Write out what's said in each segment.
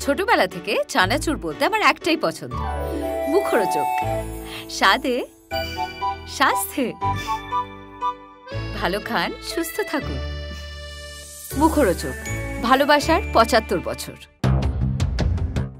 ছোটবেলা থেকে চানাচুর বলতে আমার একটাই পছন্দ, মুখরোচক, স্বাদে স্বাস্থ্যে। ভালো খান, সুস্থ থাকুন। মুখরোচক, ভালোবাসার ৭৫ বছর।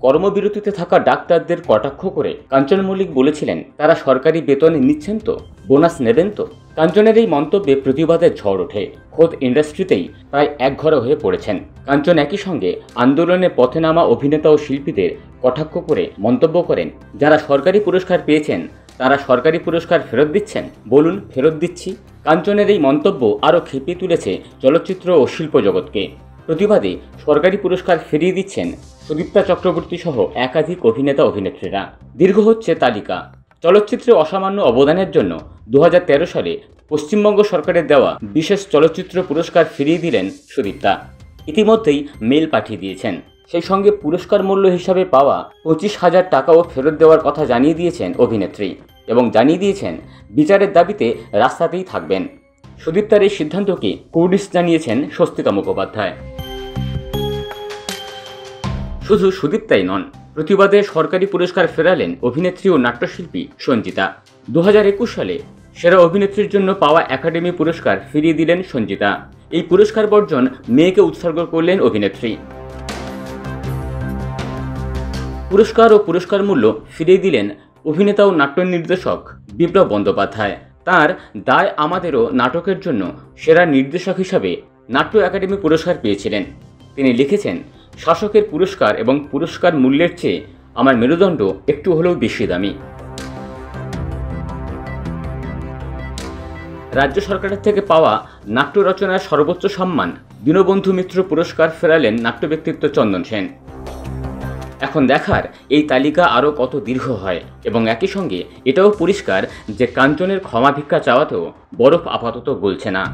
কর্মবিরতিতে থাকা ডাক্তারদের কটাক্ষ করে কাঞ্চন মল্লিক বলেছিলেন, তারা সরকারি বেতনে নিচ্ছেন তো, বোনাস নেবেন তো। কাঞ্চনের এই মন্তব্যে প্রতিবাদের ঝড় ওঠে। খোদ ইন্ডাস্ট্রিতেই প্রায় একঘরে হয়ে পড়েছেন কাঞ্চন। একই সঙ্গে আন্দোলনে পথে নামা অভিনেতা ও শিল্পীদের কটাক্ষ করে মন্তব্য করেন, যারা সরকারি পুরস্কার পেয়েছেন তারা সরকারি পুরস্কার ফেরত দিচ্ছেন, বলুন ফেরত দিচ্ছি। কাঞ্চনের এই মন্তব্য আরও খেপিয়ে তুলেছে চলচ্চিত্র ও শিল্প জগৎকে। প্রতিবাদে সরকারি পুরস্কার ফিরিয়ে দিচ্ছেন সুদীপ্তা চক্রবর্তী সহ একাধিক অভিনেতা অভিনেত্রীরা। দীর্ঘ হচ্ছে তালিকা। চলচ্চিত্রে অসামান্য অবদানের জন্য 2013 সালে পশ্চিমবঙ্গ সরকারের দেওয়া বিশেষ চলচ্চিত্র পুরস্কার ফিরিয়ে দিলেন সুদীপ্তা। ইতিমধ্যেই মেল পাঠিয়ে দিয়েছেন। সেই সঙ্গে পুরস্কার মূল্য হিসাবে পাওয়া 25,000 টাকাও ফেরত দেওয়ার কথা জানিয়ে দিয়েছেন অভিনেত্রী এবং জানিয়ে দিয়েছেন বিচারের দাবিতে রাস্তাতেই থাকবেন। সুদীপ্তার এই সিদ্ধান্তকে কুর্নিশ জানিয়েছেন স্বস্তিকা মুখোপাধ্যায়। শুধু সুদীপ্তাই নন, প্রতিবাদে সরকারি পুরস্কার ফেরালেন অভিনেত্রী ও নাট্যশিল্পী সঞ্জিতা। 2021 সালে সেরা অভিনেত্রীর জন্য পাওয়া একাডেমি পুরস্কার ফিরিয়ে দিলেন সঞ্জিতা। এই পুরস্কার বর্জন মেয়েকে উৎসর্গ করলেন অভিনেত্রী। পুরস্কার ও পুরস্কার মূল্য ফিরিয়ে দিলেন অভিনেতা ও নাট্য নির্দেশক বিপ্লব বন্দ্যোপাধ্যায়। তাঁর দায় আমাদেরও নাটকের জন্য সেরা নির্দেশক হিসাবে নাট্য একাডেমি পুরস্কার পেয়েছিলেন। তিনি লিখেছেন, শাসকের পুরস্কার এবং পুরস্কার মূল্যের চেয়ে আমার মেরুদণ্ড একটু হলেও বেশি দামি। রাজ্য সরকারের থেকে পাওয়া নাট্য রচনার সর্বোচ্চ সম্মান দীনবন্ধু মিত্র পুরস্কার ফেরালেন নাট্য ব্যক্তিত্ব চন্দন সেন। এখন দেখার এই তালিকা আরও কত দীর্ঘ হয় এবং একই সঙ্গে এটাও পরিষ্কার যে কাঞ্চনের ক্ষমা ভিক্ষা চাওয়াতেও বরফ আপাতত গলছে না।